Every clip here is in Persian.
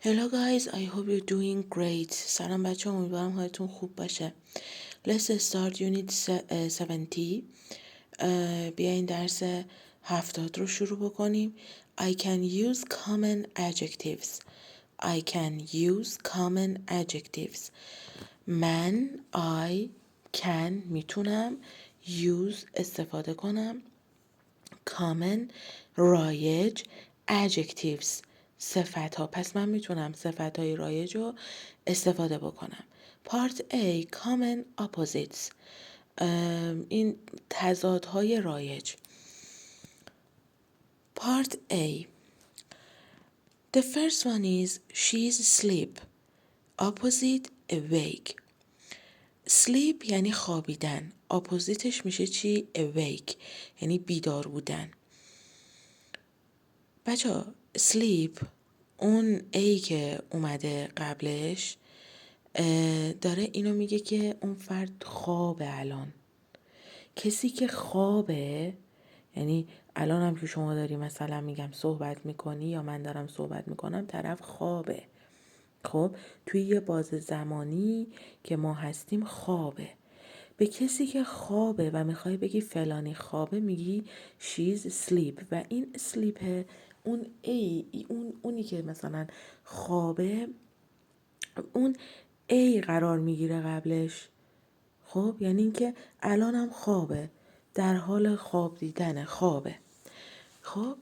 Hello guys, I hope you're doing great. سلام بچه ها، امیدوارم حالتون خوب باشه. Let's start unit 70. بیاین درس 70 رو شروع بکنیم. I can use common adjectives. I can use common adjectives. من I can میتونم use استفاده کنم common رایج adjectives صفت ها. پس من میتونم صفت های رایج رو استفاده بکنم. Part A common opposites این تضادهای رایج. Part A The first one is she's asleep opposite awake. sleep یعنی خوابیدن. اپوزیتش میشه چی؟ awake یعنی بیدار بودن. بچه sleep اون ای که اومده قبلش داره اینو میگه که اون فرد خوابه. الان کسی که خوابه یعنی الان هم که شما داری مثلا میگم صحبت میکنی یا من دارم صحبت میکنم، طرف خوابه. خب توی یه باز زمانی که ما هستیم خوابه. به کسی که خوابه و میخوای بگی فلانی خوابه میگی she's sleep و این sleep اون اونی که مثلا خوابه اون ای قرار میگیره قبلش. خب یعنی اینکه الان هم خوابه، در حال خواب دیدنه، خوابه. خب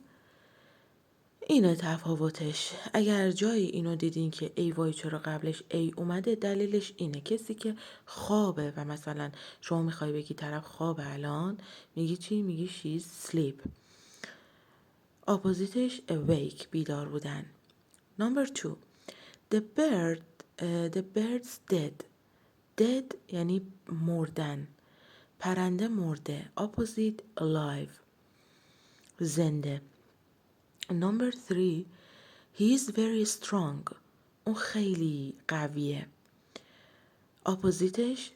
اینه تفاوتش. اگر جایی اینو دیدین که ای وای چرا قبلش ای اومده، دلیلش اینه کسی که خوابه و مثلا شما میخوای بگی طرف خوابه الان، میگی چی؟ میگی she's sleep. اپوزیتش awake بیدار بودن. Number 2 the bird's dead یعنی مردن. پرنده مرده. opposite alive زنده. Number 3 he is very strong اون خیلی قویه. اپوزیتش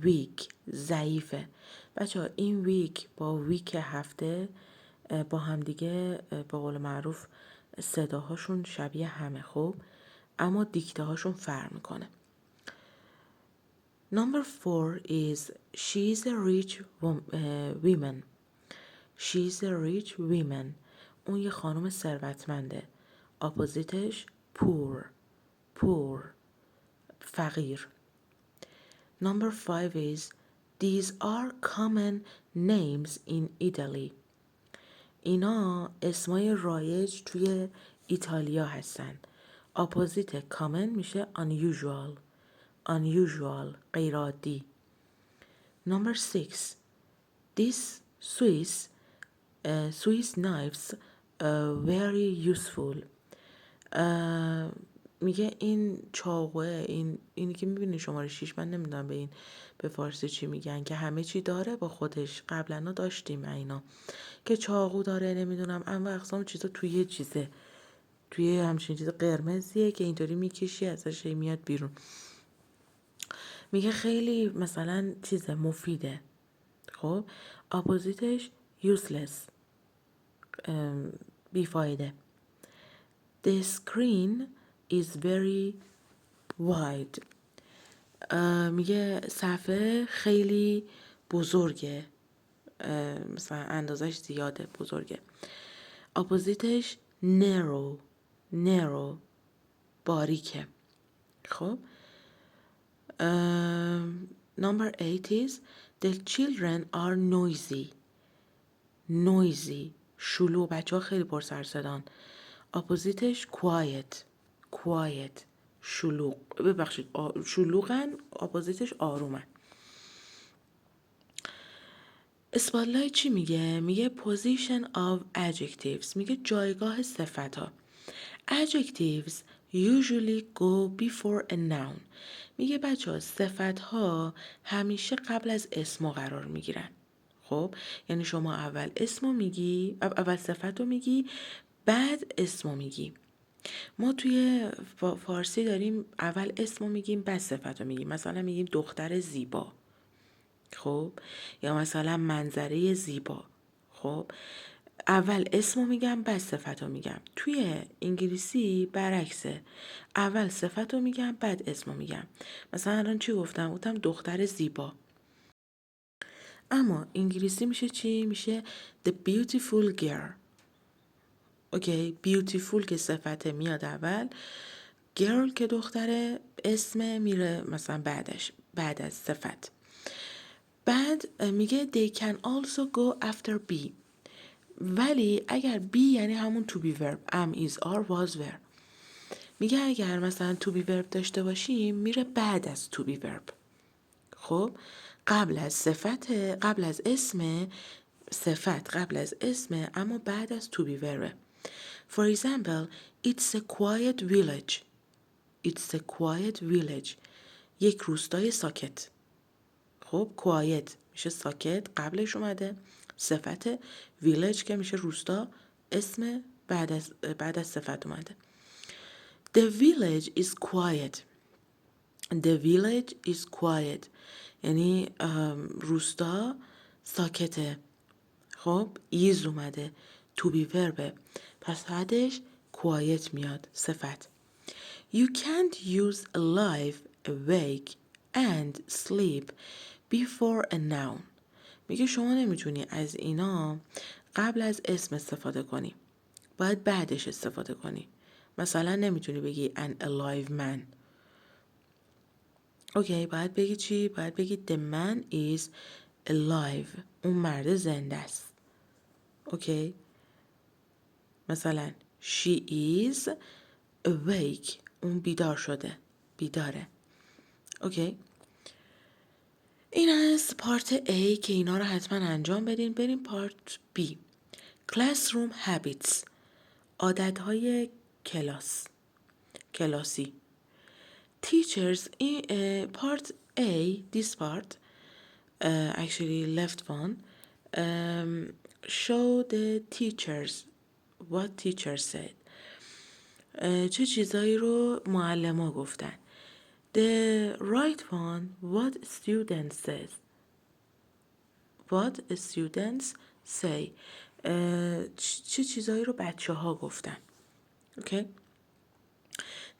weak ضعیفه. بچه ها این ویک با ویک هفته با همدیگه به قول معروف صداهاشون شبیه همه، خب اما دیکته هاشون فرق میکنه. Number 4 is she's a rich woman. She's a rich woman اون یه خانم ثروتمنده. اپوزیتش poor فقیر. Number 5 is these are common names in Italy. اینا اسمای رایج توی ایتالیا هستن. اپوزیت common میشه unusual غیر عادی. Number 6 these Swiss knives very useful. میگه این چاقوه، اینی که میبینی شماره 6، من نمیدونم به این به فارسی چی میگن، که همه چی داره با خودش. قبلا داشتیم اینا که چاقو داره، نمیدونم اما اقسام چیزا توی یه چیزه، توی همچین چیز قرمزیه که اینطوری میکشی ازش میاد بیرون. میگه خیلی مثلا چیز مفیده. خب اپوزیتش useless بیفایده. The screen is very wide. میگه صفحه خیلی بزرگه، مثلا اندازش زیاده، بزرگه. اپوزیتش narrow باریکه. خب number 8 is the children are noisy شلوغ. بچه ها خیلی پر سر صدان. اپوزیتش quiet شلوغ. ببخشید شلوغن. اپوزیتش آرومن. اسپاتلایت چی میگه؟ میگه position of adjectives. میگه جایگاه صفت ها. Adjectives usually go before a noun. میگه بچه ها صفت ها همیشه قبل از اسم قرار میگیرن. خب یعنی شما اول اسمو میگی، اول صفتو میگی، بعد اسمو میگی. ما توی فارسی داریم اول اسمو میگیم بعد صفتو میگیم. مثلا میگیم دختر زیبا، خب، یا مثلا منظره زیبا. خب اول اسمو میگم بعد صفتو میگم. توی انگلیسی برعکسه، اول صفتو میگم بعد اسمو میگم. مثلا الان چی گفتم دختر زیبا. اما انگلیسی میشه چی؟ میشه the beautiful girl. اوکی، beautiful که صفته میاد اول، girl که دختره اسم میره مثلا بعد از صفت. بعد میگه they can also go after be. ولی اگر be یعنی همون to be verb am is are was were. میگه اگر مثلا to be verb داشته باشیم میره بعد از to be verb. خب قبل از صفت، قبل از اسم، صفت قبل از اسم اما بعد از to be verb. For example, it's a quiet village. It's a quiet village. یک روستای ساکت. خب quiet میشه ساکت، قبلش اومده صفت، village که میشه روستا، اسم بعد از صفت اومده. The village is quiet. The village is quiet. یعنی روستا ساکته. خب is اومده to be verb، پس بعدش quiet میاد صفت. You can't use alive, awake and sleep before a noun. میگه شما نمیتونی از اینا قبل از اسم استفاده کنی، باید بعدش استفاده کنی. مثلا نمیتونی بگی an alive man. اوکی، باید بگی چی؟ باید بگی the man is alive. اون مرد زنده است. اوکی، مثلا she is awake. اون بیدار شده، بیداره. اوکی، این از پارت A که اینا رو حتما انجام بدین. بریم پارت B. classroom habits. عادتهای کلاسی. teachers in part A, this part actually left one, show the teachers what teachers said. چه چیزایی رو معلم گفتن. The right one, what students says. What students say. چه چیزایی رو بچه ها گفتن. Okay.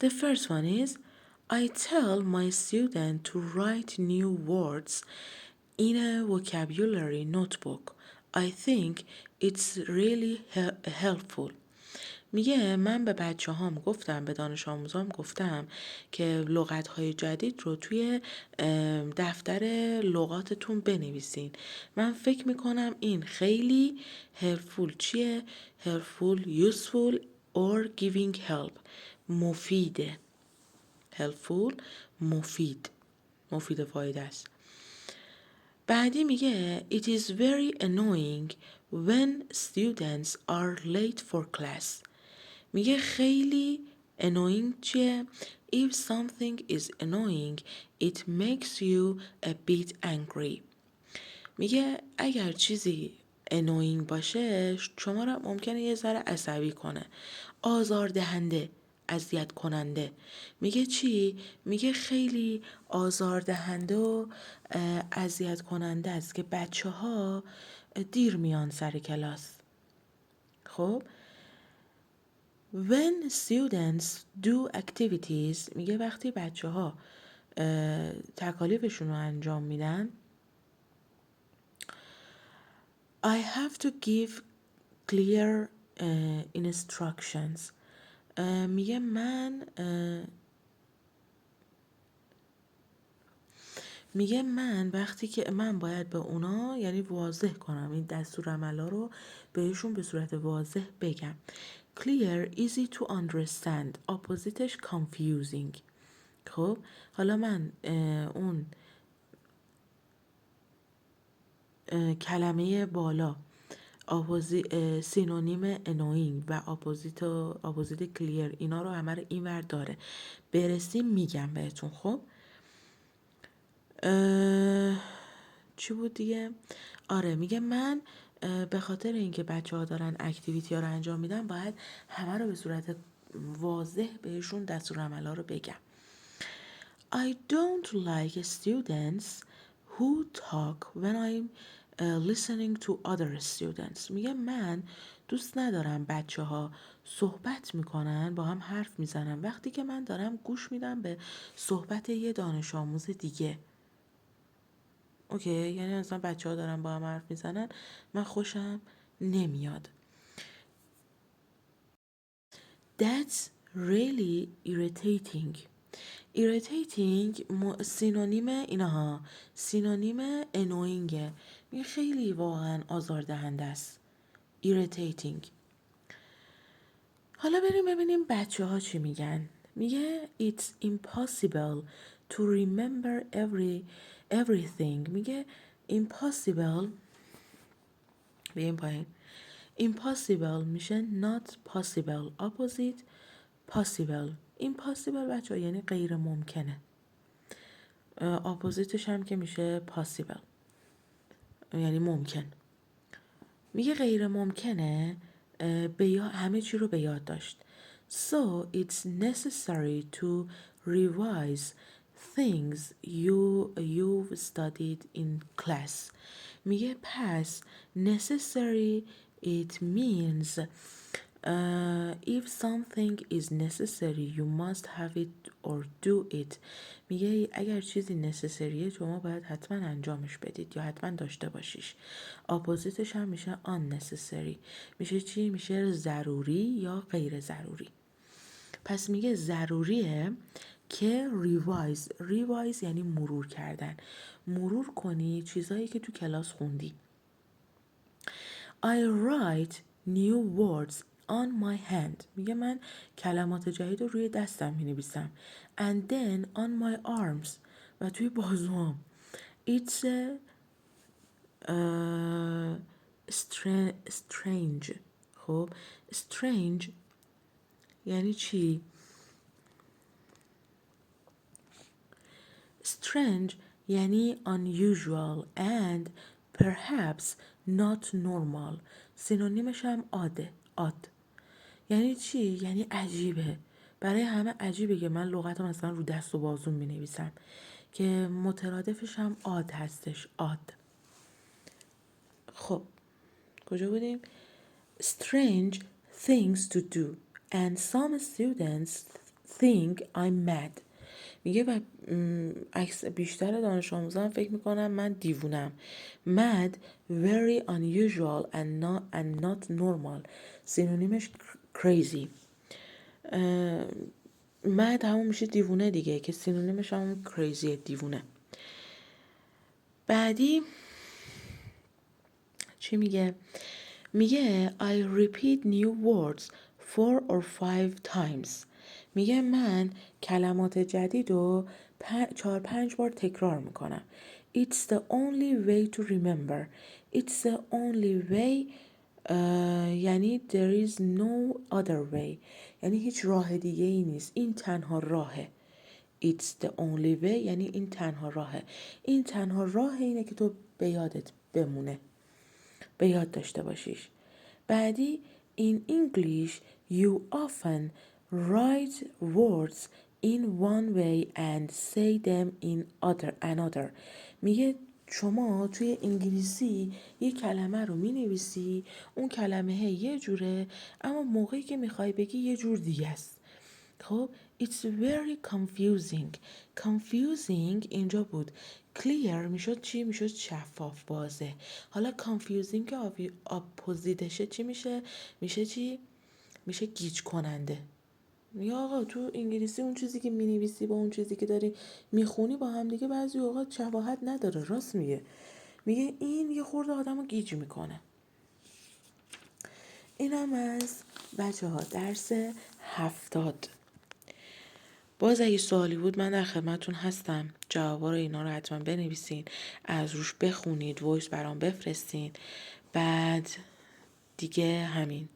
The first one is I tell my student to write new words in a vocabulary notebook. I think it's really helpful. میگه من به بچه هام گفتم، به دانش آموزام گفتم که لغت های جدید رو توی دفتر لغاتتون بنویسین. من فکر میکنم این خیلی helpful چیه؟ helpful, useful or giving help. مفیده. helpful مفید فایده است. بعدی میگه it is very annoying when students are late for class. میگه خیلی annoying چیه؟ If something is annoying, it makes you a bit angry. میگه اگر چیزی annoying باشه شما را ممکنه یه ذره عصبی کنه، آزاردهنده، اذیت کننده. میگه چی؟ میگه خیلی آزاردهنده و اذیت کننده است که بچه ها دیر میان سر کلاس. خب when students do activities، میگه وقتی بچه ها تکالیفشون رو انجام میدن I have to give clear instructions. میگه من وقتی که من باید به اونا یعنی واضح کنم این دستورالعملا رو بهشون به صورت واضح بگم. clear, easy to understand. اپوزیتش confusing. خب حالا من اون کلمه بالا سینونیم annoying و اپوزیت clear اینا رو همه رو این ور داره، برسیم میگم بهتون. خب چی بود دیگه؟ آره میگه من به خاطر اینکه بچه ها دارن اکتیویتی ها رو انجام میدن باید همه رو به صورت واضح بهشون دستورالعملا رو بگم. I don't like students who talk when I'm listening to other students. میگه من دوست ندارم بچه ها صحبت میکنن با هم حرف میزنن وقتی که من دارم گوش میدم به صحبت یه دانش آموز دیگه. اوکی، یعنی مثلا بچه ها دارن با هم حرف میزنن من خوشم نمیاد. That's really irritating. irritating سینونیم اینها، سینونیم annoying. این خیلی واقعا آزاردهنده است. irritating. حالا بریم ببینیم بچه ها چی میگن. میگه it's impossible to remember everything. میگه impossible، بیایم پایین. impossible میشه not possible. opposite possible. impossible بچه ها یعنی غیر ممکنه. اپوزیتش هم که میشه possible یعنی ممکن. میگه غیر ممکنه همه چی رو به یاد داشت. So it's necessary to revise things you've studied in class. میگه پس necessary it means if something is necessary you must have it or do it. میگه اگر چیزی necessaryه شما باید حتما انجامش بدید یا حتما داشته باشیش. اپوزیتش هم میشه unnecessary. میشه چی؟ میشه ضروری یا غیر ضروری. پس میگه ضروریه که ریوایز یعنی مرور کردن. مرور کنی چیزایی که تو کلاس خوندی. I write new words on my hand. میگه من کلمات جدید رو روی دستم می نویسم. And then on my arms. و توی بازوام. It's strange. خب strange یعنی چی؟ Strange یعنی unusual and perhaps not normal. سینونیمش هم odd. یعنی چی؟ یعنی عجیبه. برای همه عجیبه که من لغتم مثلا رو دست و بازوم می نویسم که مترادفش هم odd هستش. odd. خب کجا بودیم؟ Strange things to do and some students think I'm mad. میگه و بیشتر دانش آموزان فکر میکنم من دیوونم. Mad very unusual and not normal. سینونیمش crazy. mad همون میشه دیوونه دیگه که سینونیمش همون crazy دیوونه. بعدی چی میگه؟ میگه I repeat new words 4 or 5 times. میگه من کلمات جدید رو 4-5 بار تکرار میکنم. It's the only way to remember. It's the only way یعنی there is no other way. یعنی هیچ راه دیگه ای نیست. این تنها راهه. It's the only way یعنی این تنها راهه. این تنها راه اینه که تو به یادت بمونه. به یاد داشته باشیش. بعدی in English you often write words in one way and say them in another. میگه شما توی انگلیسی یه کلمه رو مینویسی، اون کلمه یه جوره اما موقعی که میخوای بگی یه جور دیگه است. خب it's very confusing اینجا بود. clear میشد چی؟ میشد شفاف بازه. حالا confusing که اپوزیتشه چی میشه؟ میشه چی؟ میشه گیج کننده. یا آقا تو انگلیسی اون چیزی که مینویسی با اون چیزی که داری میخونی با هم دیگه بعضی اوقات شباهت نداره. راست میگه. میگه این یه خورده آدمو گیج میکنه. اینم از بچه ها درس 70. باز اگه سوالی بود من در خدمتون هستم. جوابا رو اینا رو حتما بنویسین، از روش بخونید، وایس برام بفرستین. بعد دیگه همین.